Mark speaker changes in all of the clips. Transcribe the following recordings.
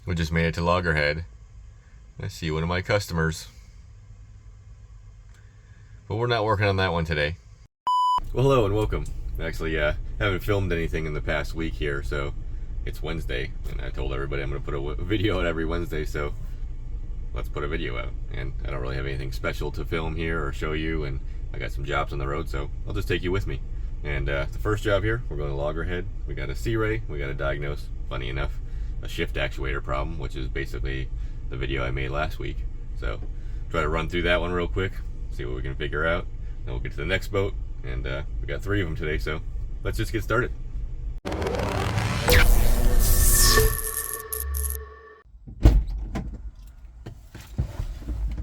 Speaker 1: We just made it to Loggerhead. I see one of my customers. But we're not working on that one today. Well, hello and welcome. Actually, haven't filmed anything in the past week here, so it's Wednesday, and I told everybody I'm going to put a video out every Wednesday, so let's put a video out. And I don't really have anything special to film here or show you, and I got some jobs on the road, so I'll just take you with me. And the first job here, we're going to Loggerhead. We got a C-Ray, we got to diagnose, funny enough, a shift actuator problem, which is basically the video I made last week. So try to run through that one real quick, see what we can figure out. Then we'll get to the next boat, and we got 3 of them today, so let's just get started.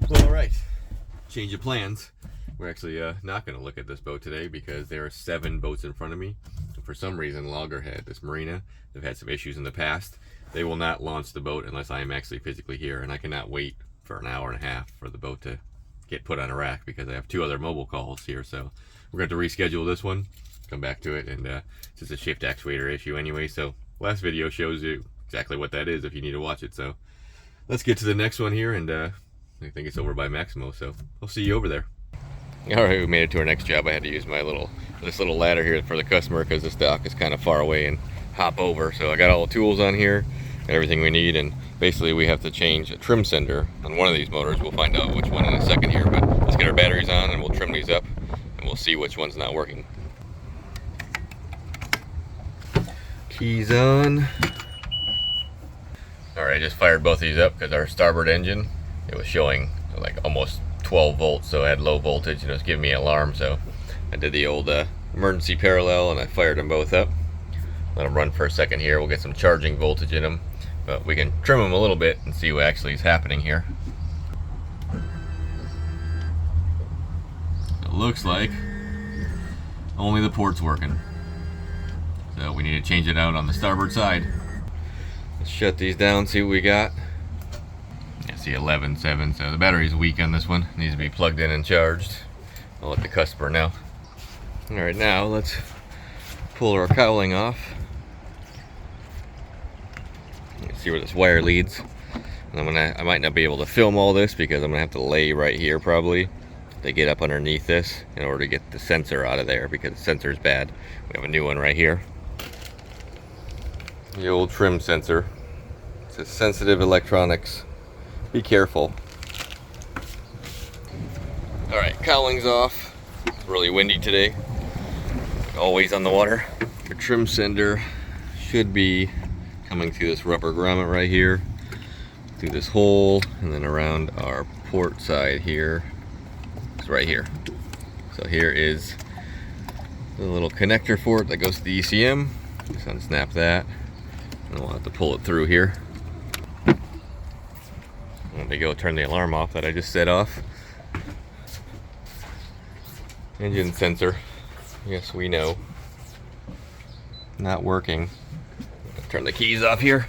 Speaker 1: Well, all right, change of plans. We're actually not going to look at this boat today because there are 7 boats in front of me. And for some reason, Loggerhead, this marina, they've had some issues in the past. They will not launch the boat unless I am actually physically here, and I cannot wait for an hour and a half for the boat to get put on a rack because I have 2 other mobile calls here. So we're going to reschedule this one, come back to it, and it's just a shift actuator issue anyway. So last video shows you exactly what that is if you need to watch it. So let's get to the next one here, and I think it's over by Maximo, so I'll see you over there. Alright, we made it to our next job. I had to use this little ladder here for the customer because this dock is kind of far away and hop over. So I got all the tools on here, got everything we need, and basically we have to change a trim sender on one of these motors. We'll find out which one in a second here, but let's get our batteries on and we'll trim these up and we'll see which one's not working. Keys on. Alright, I just fired both of these up because our starboard engine, it was showing like almost 12 volts, so I had low voltage and it was giving me an alarm. So I did the old emergency parallel and I fired them both up. Let them run for a second here. We'll get some charging voltage in them, but we can trim them a little bit and see what actually is happening here. It looks like only the port's working, so we need to change it out on the starboard side. Let's shut these down, see what we got. I see 11.7, so the battery's weak on this one. It needs to be plugged in and charged. I'll let the customer know. Alright, now let's pull our cowling off. See where this wire leads. And I might not be able to film all this because I'm gonna have to lay right here probably to get up underneath this in order to get the sensor out of there because the sensor is bad. We have a new one right here. The old trim sensor. It says sensitive electronics. Be careful. Alright, cowling's off. It's really windy today. Always on the water. Your trim sender should be coming through this rubber grommet right here, through this hole, and then around our port side here. It's right here. So here is the little connector for it that goes to the ECM. Just unsnap that, and we'll have to pull it through here. Let me go turn the alarm off that I just set off. Engine sensor, yes we know, not working. Turn the keys off here.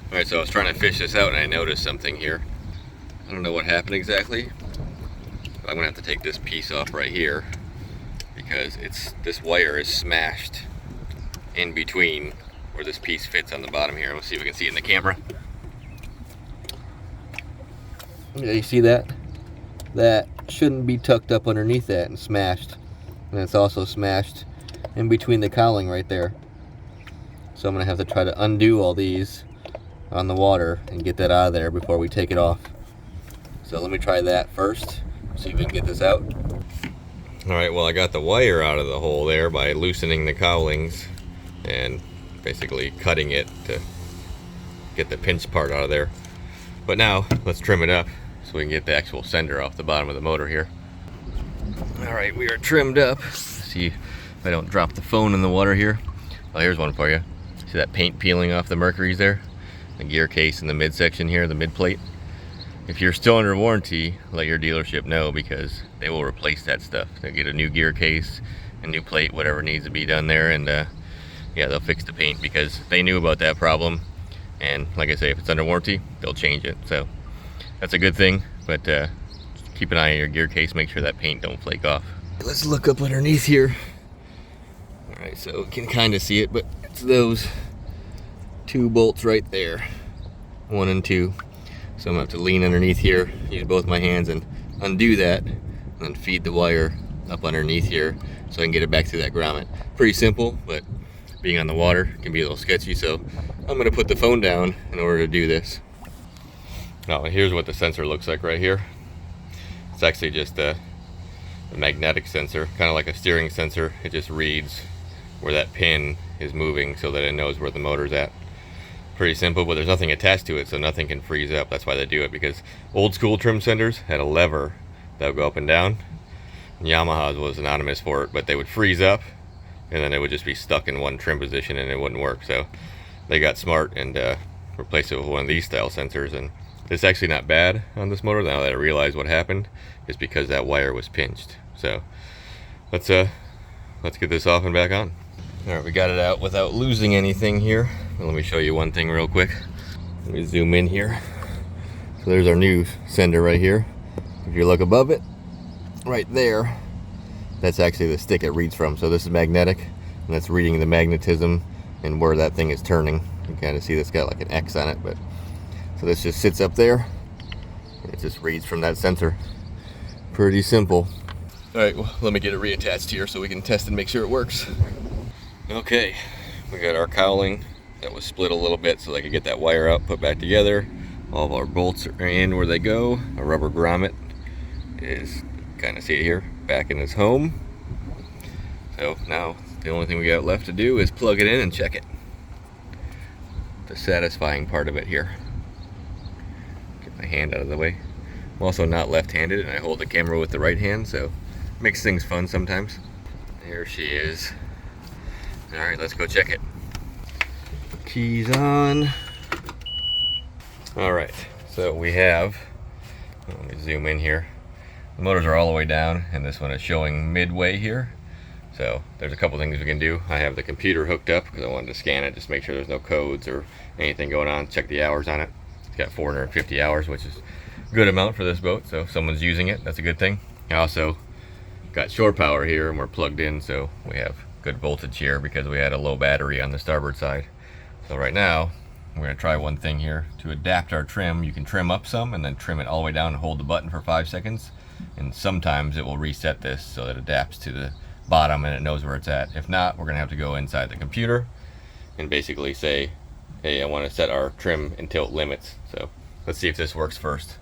Speaker 1: Alright, so I was trying to fish this out and I noticed something here. I don't know what happened exactly, but I'm gonna have to take this piece off right here because this wire is smashed in between where this piece fits on the bottom here. We'll see if we can see it in the camera. Yeah, you see that? That shouldn't be tucked up underneath that and smashed. And it's also smashed in between the cowling right there. So I'm gonna have to try to undo all these on the water and get that out of there before we take it off. So let me try that first, see if we can get this out. Alright, well I got the wire out of the hole there by loosening the cowlings and basically cutting it to get the pinch part out of there. But now let's trim it up so we can get the actual sender off the bottom of the motor here. Alright, we are trimmed up. Let's see if I don't drop the phone in the water here. Oh, here's one for you. See that paint peeling off the Mercury's there? The gear case in the midsection here, the mid plate. If you're still under warranty, let your dealership know because they will replace that stuff. They'll get a new gear case, a new plate, whatever needs to be done there, and yeah, they'll fix the paint because they knew about that problem. And like I say, if it's under warranty, they'll change it. So that's a good thing, but keep an eye on your gear case, make sure that paint don't flake off. Let's look up underneath here. All right, so you can kind of see it, but it's those 2 bolts right there, 1 and 2. So I'm gonna have to lean underneath here, use both my hands and undo that, and then feed the wire up underneath here so I can get it back through that grommet. Pretty simple, but being on the water can be a little sketchy, so I'm gonna put the phone down in order to do this. Now here's what the sensor looks like right here. It's actually just a magnetic sensor, kind of like a steering sensor. It just reads where that pin is moving so that it knows where the motor's at. Pretty simple, but there's nothing attached to it, so nothing can freeze up. That's why they do it, because old school trim senders had a lever that would go up and down. Yamaha's was anonymous for it, but they would freeze up and then it would just be stuck in one trim position and it wouldn't work. So they got smart and replaced it with one of these style sensors, and it's actually not bad on this motor now that I realize what happened is because that wire was pinched. So let's get this off and back on. All right, we got it out without losing anything here. Let me show you one thing real quick. Let me zoom in here. So there's our new sender right here. If you look above it, right there, that's actually the stick it reads from. So this is magnetic, and that's reading the magnetism and where that thing is turning. You can kind of see that's got like an X on it, but so this just sits up there, and it just reads from that sensor. Pretty simple. All right, well, let me get it reattached here so we can test and make sure it works. Okay, we got our cowling that was split a little bit so I could get that wire out, put back together. All of our bolts are in where they go. Our rubber grommet is, kind of see it here, back in its home. So now the only thing we got left to do is plug it in and check it. The satisfying part of it here. Get my hand out of the way. I'm also not left-handed and I hold the camera with the right hand, so it makes things fun sometimes. There she is. All right, let's go check it. Keys on. All right, so we have, let me zoom in here. The motors are all the way down and this one is showing midway here. So there's a couple things we can do. I have the computer hooked up because I wanted to scan it, just make sure there's no codes or anything going on, check the hours on it. It's got 450 hours, which is a good amount for this boat, so if someone's using it, that's a good thing. I also got shore power here and we're plugged in, so we have good voltage here because we had a low battery on the starboard side. So right now we're going to try one thing here to adapt our trim. You can trim up some and then trim it all the way down and hold the button for 5 seconds, and sometimes it will reset this so that it adapts to the bottom and it knows where it's at. If not, we're going to have to go inside the computer and basically say, hey, I want to set our trim and tilt limits. So let's see if this works first.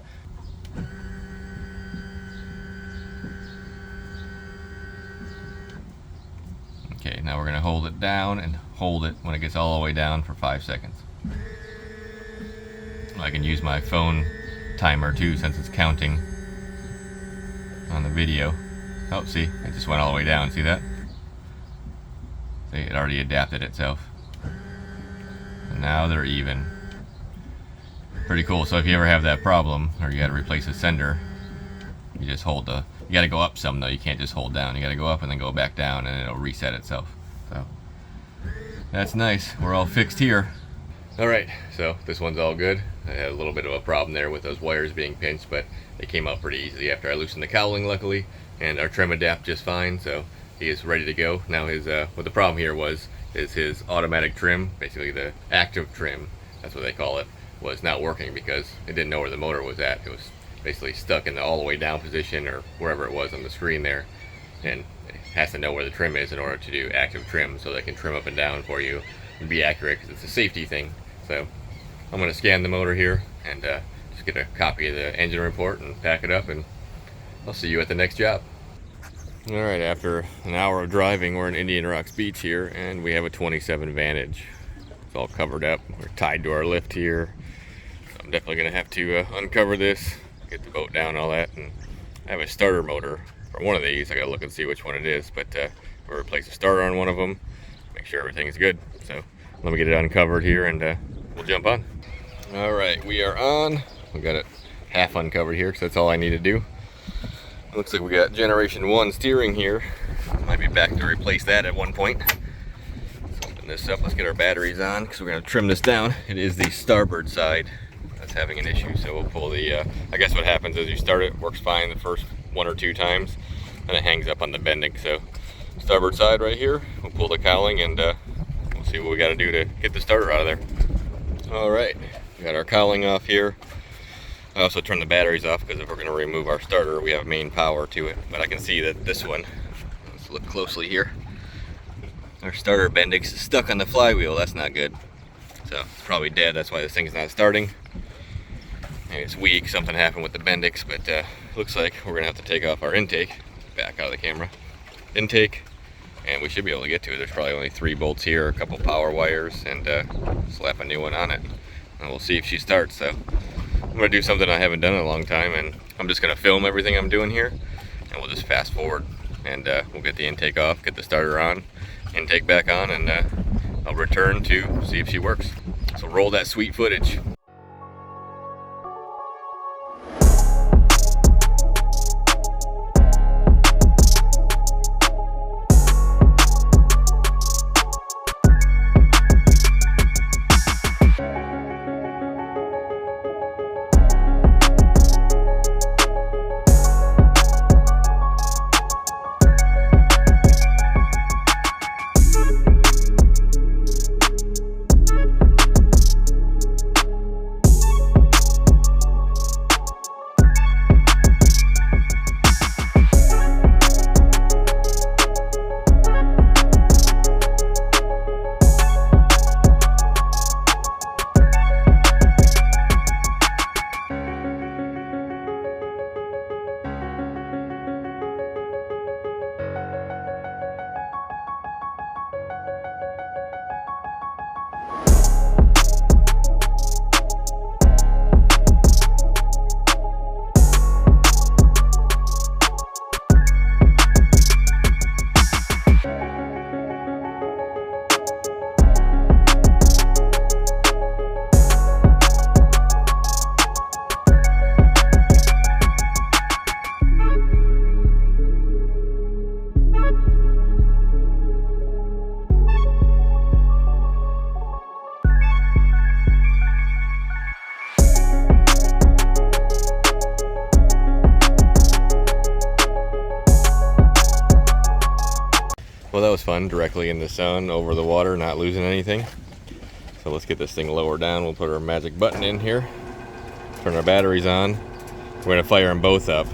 Speaker 1: Okay, now we're going to hold it down and hold it when it gets all the way down for 5 seconds. I can use my phone timer too since it's counting on the video. Oh, see, it just went all the way down. See that? See, it already adapted itself. And now they're even. Pretty cool. So if you ever have that problem or you got to replace a sender, you just hold the, you got to go up some though, you can't just hold down. You got to go up and then go back down and it'll reset itself. So that's nice. We're all fixed here. All right, so this one's all good. I had a little bit of a problem there with those wires being pinched, but they came out pretty easily after I loosened the cowling luckily, and our trim adapted just fine, so he is ready to go. Now his, what the problem here was, is his automatic trim, basically the active trim, that's what they call it, was not working because it didn't know where the motor was at. It was basically stuck in the all the way down position or wherever it was on the screen there, and it has to know where the trim is in order to do active trim so they can trim up and down for you and be accurate because it's a safety thing. So I'm going to scan the motor here and just get a copy of the engine report and pack it up, and I'll see you at the next job. All right, after an hour of driving, we're in Indian Rocks Beach here, and we have a 27 Vantage. It's all covered up. We're tied to our lift here. So I'm definitely going to have to uncover this, get the boat down and all that. And I have a starter motor for one of these. I got to look and see which one it is, but we'll replace the starter on one of them, make sure everything's good. So let me get it uncovered here and we'll jump on. All right, we are on. We got it half uncovered here because that's all I need to do. Looks like we got generation 1 steering here. Might be back to replace that at one point. Let's open this up. Let's get our batteries on because we're going to trim this down. It is the starboard side that's having an issue, so we'll pull the I guess what happens is you start it, works fine the first 1 or 2 times, and it hangs up on the bending. So starboard side right here, we'll pull the cowling and we'll see what we got to do to get the starter out of there. All right, we got our cowling off here. I also turned the batteries off because if we're going to remove our starter, we have main power to it. But I can see that this one, let's look closely here. Our starter Bendix is stuck on the flywheel. That's not good. So it's probably dead. That's why this thing's not starting. Maybe it's weak. Something happened with the Bendix, but looks like we're going to have to take off our intake. Back out of the camera. Intake. And we should be able to get to it. There's probably only 3 bolts here, a couple power wires, and slap a new one on it. And we'll see if she starts. So I'm going to do something I haven't done in a long time, and I'm just going to film everything I'm doing here, and we'll just fast forward, and we'll get the intake off, get the starter on, intake back on, and I'll return to see if she works. So roll that sweet footage. Well, that was fun, directly in the sun, over the water, not losing anything. So let's get this thing lower down. We'll put our magic button in here, turn our batteries on. We're gonna fire them both up,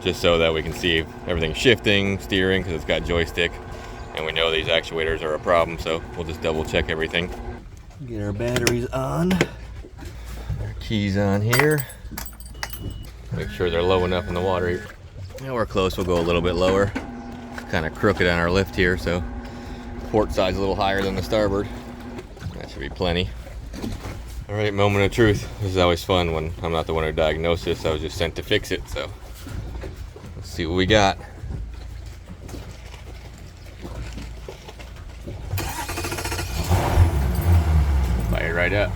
Speaker 1: just so that we can see everything shifting, steering, because it's got joystick. And we know these actuators are a problem, so we'll just double check everything. Get our batteries on. Our keys on here. Make sure they're low enough in the water. Now we're close, we'll go a little bit lower. Kind of crooked on our lift here, so port side's a little higher than the starboard. That should be plenty. All right, moment of truth. This is always fun when I'm not the one who diagnosed this. I was just sent to fix it, so let's see what we got. Fire right up.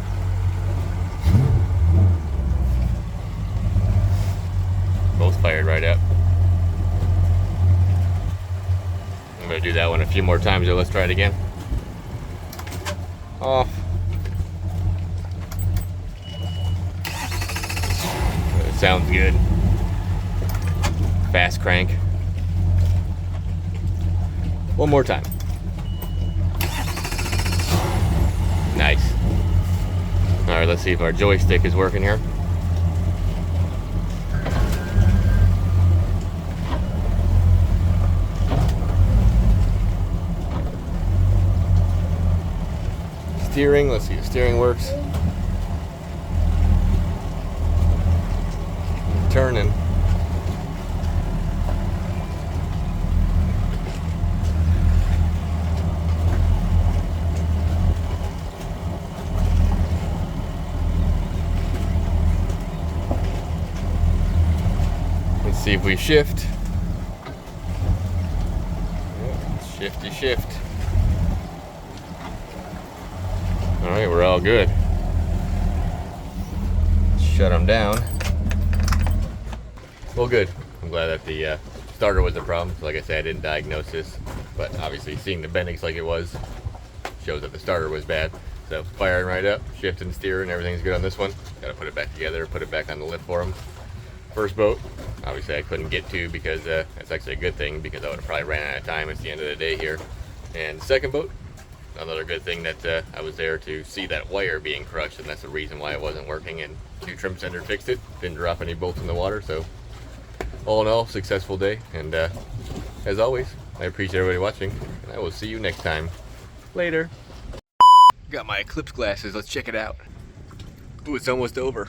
Speaker 1: Both fired right up. I'm gonna do that one a few more times, so let's try it again. Off. It sounds good. Fast crank. One more time. Nice. All right, let's see if our joystick is working here. Steering, let's see if steering works. Turning. Let's see if we shift. Shifty shift. All right, we're all good. Shut them down. Well, good. I'm glad that the starter was the problem. Like I said, I didn't diagnose this, but obviously seeing the Bendix like it was shows that the starter was bad. So firing right up, shifting, steering, everything's good on this one. Got to put it back together, put it back on the lift for them. First boat, obviously I couldn't get to because that's actually a good thing because I would have probably ran out of time. It's the end of the day here. And second boat,
Speaker 2: another good thing that I was there to see that wire being crushed, and that's the reason why it wasn't working, and New Trim Center fixed it. Didn't drop any bolts in the water, so all in all, successful day. And as always, I appreciate everybody watching, and I will see you next time. Later. Got my eclipse glasses, let's check it out. Ooh, it's almost over.